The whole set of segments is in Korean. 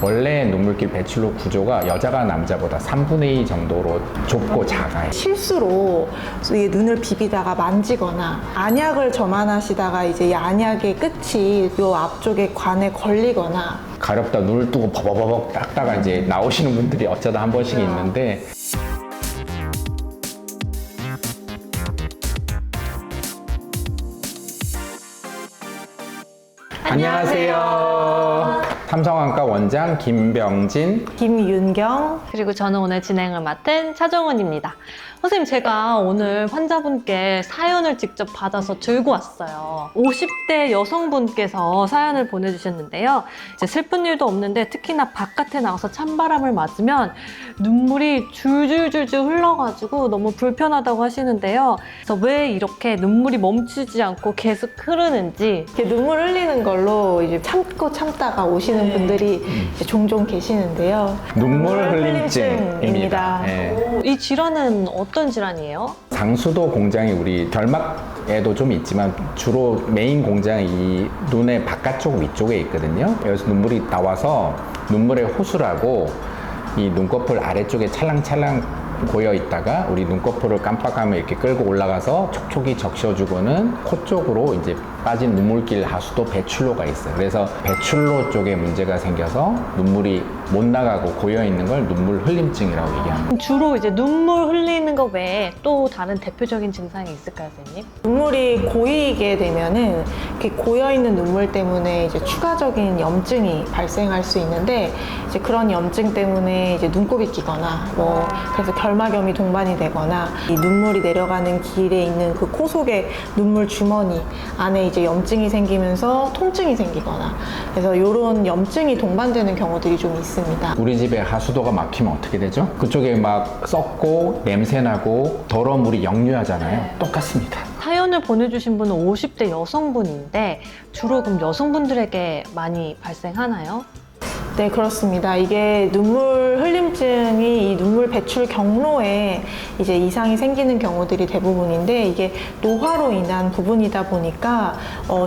원래 눈물길 배출로 구조가 여자가 남자보다 3분의 2 정도로 좁고 작아요. 실수로 이 눈을 비비다가 만지거나 안약을 점안하시다가 이제 이 안약의 끝이 요 앞쪽에 관에 걸리거나 가렵다 눈을 뜨고 버벅버벅 닦다가 이제 나오시는 분들이 어쩌다 한 번씩 있는데, 안녕하세요. 삼성안과 원장 김병진. 김윤경. 그리고 저는 오늘 진행을 맡은 차정은입니다. 선생님, 제가 오늘 환자분께 사연을 직접 받아서 들고 왔어요. 50대 여성분께서 사연을 보내주셨는데요. 이제 슬픈 일도 없는데 특히나 바깥에 나가서 찬바람을 맞으면 눈물이 줄줄줄줄 흘러가지고 너무 불편하다고 하시는데요. 그래서 왜 이렇게 눈물이 멈추지 않고 계속 흐르는지. 이렇게 눈물 흘리는 걸로 이제 참고 참다가 오시는 분들이 이제 종종 계시는데요. 눈물 흘림증입니다. 네. 이 질환은 어떤 질환이에요? 상수도 공장이 우리 결막에도 좀 있지만 주로 메인 공장이 이 눈의 바깥쪽 위쪽에 있거든요. 여기서 눈물이 나와서 눈물의 호수라고 이 눈꺼풀 아래쪽에 찰랑찰랑 고여 있다가 우리 눈꺼풀을 깜빡하면 이렇게 끌고 올라가서 촉촉이 적셔주고는 코 쪽으로 이제 빠진 눈물길 하수도 배출로가 있어요. 그래서 배출로 쪽에 문제가 생겨서 눈물이 못 나가고 고여 있는 걸 눈물 흘림증이라고 얘기합니다. 주로 이제 눈물 흘리는 거 외에 또 다른 대표적인 증상이 있을까요, 선생님? 눈물이 고이게 되면은 이렇게 고여있는 눈물 때문에 이제 추가적인 염증이 발생할 수 있는데, 이제 그런 염증 때문에 이제 눈곱이 끼거나 그래서 결막염이 동반이 되거나 이 눈물이 내려가는 길에 있는 그 코 속에 눈물 주머니 안에 이제 염증이 생기면서 통증이 생기거나, 그래서 이런 염증이 동반되는 경우들이 좀 있습니다. 우리 집에 하수도가 막히면 어떻게 되죠? 그쪽에 막 썩고 냄새나고 더러운 물이 역류하잖아요. 똑같습니다. 사연을 보내주신 분은 50대 여성분인데 주로 그럼 여성분들에게 많이 발생하나요? 네, 그렇습니다. 이게 눈물 흘림증이 이 눈물 배출 경로에 이제 이상이 생기는 경우들이 대부분인데, 이게 노화로 인한 부분이다 보니까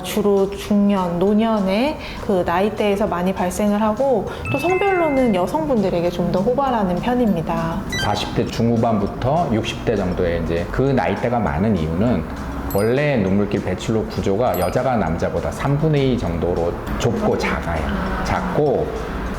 주로 중년, 노년의 그 나이대에서 많이 발생을 하고, 또 성별로는 여성분들에게 좀 더 호발하는 편입니다. 40대 중후반부터 60대 정도에 이제 그 나이대가 많은 이유는 원래 눈물길 배출로 구조가 여자가 남자보다 3분의 2 정도로 좁고 작아요. 작고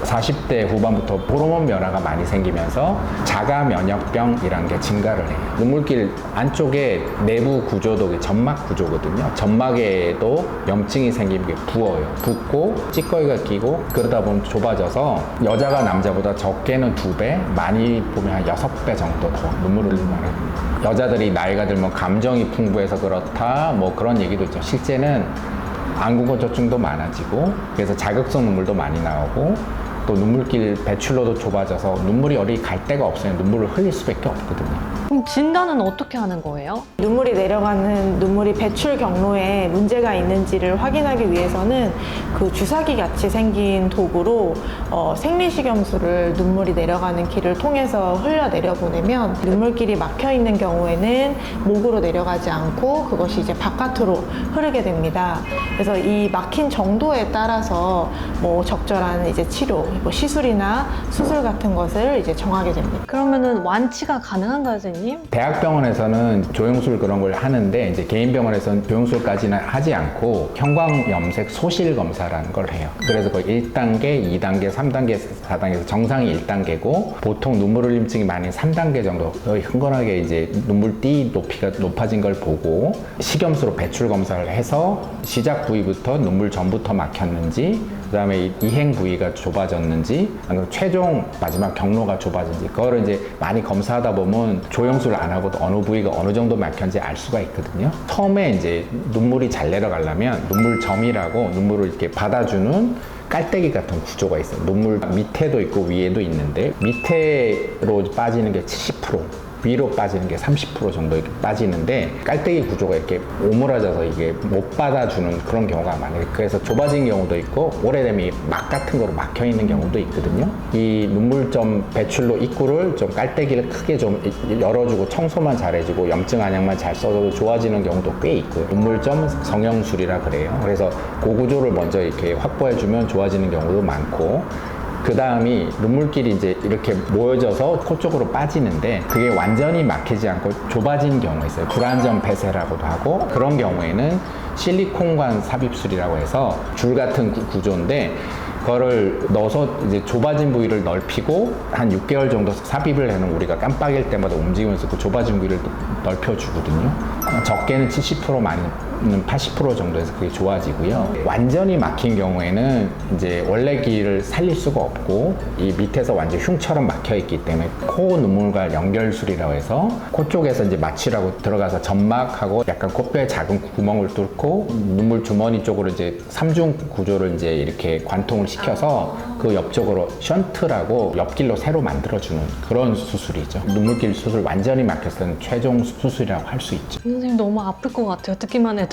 40대 후반부터 호르몬 변화가 많이 생기면서 자가 면역병이라는 게 증가를 해요. 눈물길 안쪽에 내부 구조도 점막 구조거든요. 점막에도 염증이 생기면 게 부어요. 붓고 찌꺼기가 끼고 그러다 보면 좁아져서 여자가 남자보다 적게는 2배, 많이 보면 한 6배 정도 더 눈물을 흘리는 거예요. 여자들이 나이가 들면 감정이 풍부해서 그렇다 뭐 그런 얘기도 있죠. 실제는 안구건조증도 많아지고, 그래서 자극성 눈물도 많이 나오고, 또 눈물길 배출로도 좁아져서 눈물이 어디 갈 데가 없어요. 눈물을 흘릴 수밖에 없거든요. 그럼 진단은 어떻게 하는 거예요? 눈물이 내려가는 눈물이 배출 경로에 문제가 있는지를 확인하기 위해서는 그 주사기 같이 생긴 도구로 생리식염수를 눈물이 내려가는 길을 통해서 흘려내려 보내면, 눈물길이 막혀 있는 경우에는 목으로 내려가지 않고 그것이 이제 바깥으로 흐르게 됩니다. 그래서 이 막힌 정도에 따라서 뭐 적절한 이제 치료, 뭐 시술이나 수술 같은 것을 이제 정하게 됩니다. 그러면은 완치가 가능한가요, 선생님? 대학병원에서는 조영술 그런 걸 하는데, 이제 개인 병원에서는 조영술까지는 하지 않고 형광염색 소실 검사라는 걸 해요. 그래서 거의 1단계, 2단계, 3단계, 4단계에서 정상이 1단계고 보통 눈물 흘림증이 많은 3단계 정도 거의 흥건하게 이제 눈물띠 높이가 높아진 걸 보고 식염수로 배출 검사를 해서 시작 부위부터 눈물 전부터 막혔는지, 그 다음에 이행 부위가 좁아졌는지, 아니면 최종 마지막 경로가 좁아졌는지, 그거를 이제 많이 검사하다 보면 조영술을 안 하고도 어느 부위가 어느 정도 막혔는지 알 수가 있거든요. 처음에 이제 눈물이 잘 내려가려면 눈물점이라고 눈물을 이렇게 받아주는 깔때기 같은 구조가 있어요. 눈물 밑에도 있고 위에도 있는데, 밑에로 빠지는 게 70%, 위로 빠지는 게 30% 정도 이렇게 빠지는데, 깔때기 구조가 이렇게 오므라져서 이게 못 받아주는 그런 경우가 많아요. 그래서 좁아진 경우도 있고, 오래되면 막 같은 거로 막혀 있는 경우도 있거든요. 이 눈물점 배출로 입구를 좀 깔때기를 크게 좀 열어주고 청소만 잘해주고 염증 안약만 잘 써줘도 좋아지는 경우도 꽤 있고요. 눈물점 성형술이라 그래요. 그래서 그 구조를 먼저 이렇게 확보해주면 좋아지는 경우도 많고, 그 다음이 눈물길이 이제 이렇게 모여져서 코 쪽으로 빠지는데 그게 완전히 막히지 않고 좁아진 경우가 있어요. 불안전 폐쇄라고도 하고, 그런 경우에는 실리콘관 삽입술이라고 해서 줄 같은 구조인데 그거를 넣어서 이제 좁아진 부위를 넓히고 한 6개월 정도 삽입을 해놓은 우리가 깜빡일 때마다 움직이면서 그 좁아진 부위를 넓혀주거든요. 적게는 70%, 많이는 80% 정도에서 그게 좋아지고요. 완전히 막힌 경우에는 이제 원래 길을 살릴 수가 없고 이 밑에서 완전 흉처럼 막혀 있기 때문에 코 눈물과 연결술이라고 해서 코 쪽에서 이제 마취라고 들어가서 점막하고 약간 코뼈에 작은 구멍을 뚫고 눈물 주머니 쪽으로 이제 삼중 구조를 이제 이렇게 관통을 시켜서 그 옆쪽으로 션트라고 옆길로 새로 만들어주는 그런 수술이죠. 눈물길 수술 완전히 막혔을 때는 최종 수술이라고 할 수 있죠. 선생님 너무 아플 것 같아요. 듣기만 해도.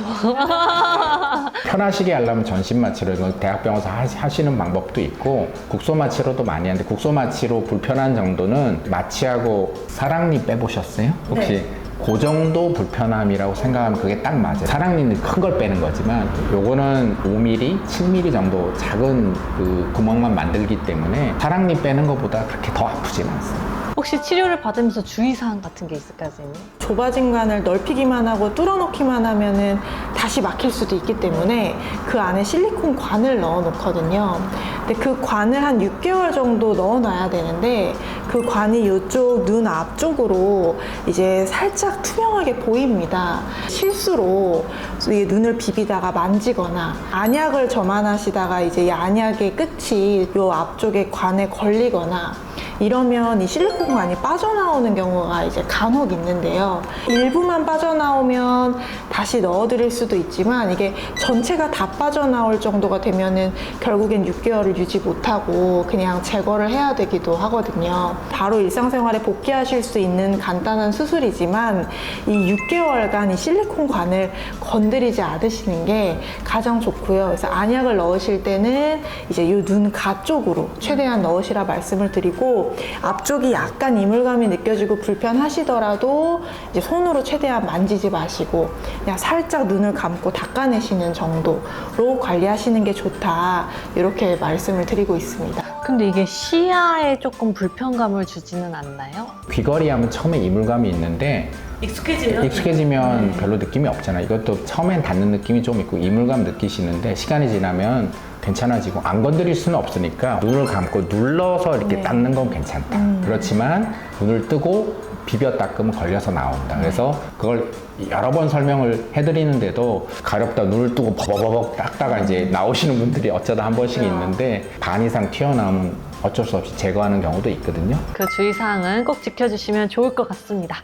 편하시게 하려면 전신마취로 이건 대학병원에서 하시는 방법도 있고 국소마취로도 많이 하는데 국소마취로 불편한 정도는 마취하고 사랑니 빼보셨어요? 혹시? 네. 그 정도 불편함이라고 생각하면 그게 딱 맞아요. 사랑니는 큰 걸 빼는 거지만 요거는 5mm, 7mm 정도 작은 그 구멍만 만들기 때문에 사랑니 빼는 것보다 그렇게 더 아프진 않습니다. 혹시 치료를 받으면서 주의사항 같은 게 있을까요, 선생님? 좁아진 관을 넓히기만 하고 뚫어놓기만 하면은 다시 막힐 수도 있기 때문에 그 안에 실리콘 관을 넣어 놓거든요. 근데 그 관을 한 6개월 정도 넣어 놔야 되는데 그 관이 이쪽 눈 앞쪽으로 이제 살짝 투명하게 보입니다. 실수로 이 눈을 비비다가 만지거나 안약을 점안하시다가 이제 이 안약의 끝이 이 앞쪽에 관에 걸리거나 이러면 이 실리콘관이 빠져나오는 경우가 이제 간혹 있는데요. 일부만 빠져나오면 다시 넣어드릴 수도 있지만 이게 전체가 다 빠져나올 정도가 되면은 결국엔 6개월을 유지 못하고 그냥 제거를 해야 되기도 하거든요. 바로 일상생활에 복귀하실 수 있는 간단한 수술이지만 이 6개월간 이 실리콘관을 건드리지 않으시는 게 가장 좋고요. 그래서 안약을 넣으실 때는 이제 이 눈 가 쪽으로 최대한 넣으시라 말씀을 드리고 앞쪽이 약간 이물감이 느껴지고 불편하시더라도 이제 손으로 최대한 만지지 마시고 그냥 살짝 눈을 감고 닦아내시는 정도로 관리하시는 게 좋다 이렇게 말씀을 드리고 있습니다. 근데 이게 시야에 조금 불편감을 주지는 않나요? 귀걸이 하면 처음에 이물감이 있는데 익숙해지면 별로 느낌이 없잖아요. 이것도 처음엔 닿는 느낌이 좀 있고 이물감 느끼시는데 시간이 지나면 괜찮아지고 안 건드릴 수는 없으니까 눈을 감고 눌러서 이렇게 닦는 건 괜찮다. 그렇지만 눈을 뜨고 비벼 닦으면 걸려서 나온다. 그래서 그걸 여러 번 설명을 해드리는데도 가렵다 눈을 뜨고 버벅버벅 닦다가 이제 나오시는 분들이 어쩌다 한 번씩 있는데 반 이상 튀어나오면 어쩔 수 없이 제거하는 경우도 있거든요. 그 주의사항은 꼭 지켜주시면 좋을 것 같습니다.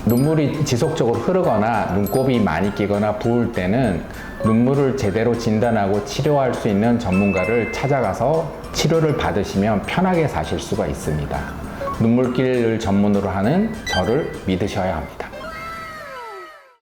눈물이 지속적으로 흐르거나 눈곱이 많이 끼거나 부을 때는 눈물을 제대로 진단하고 치료할 수 있는 전문가를 찾아가서 치료를 받으시면 편하게 사실 수가 있습니다. 눈물길을 전문으로 하는 저를 믿으셔야 합니다.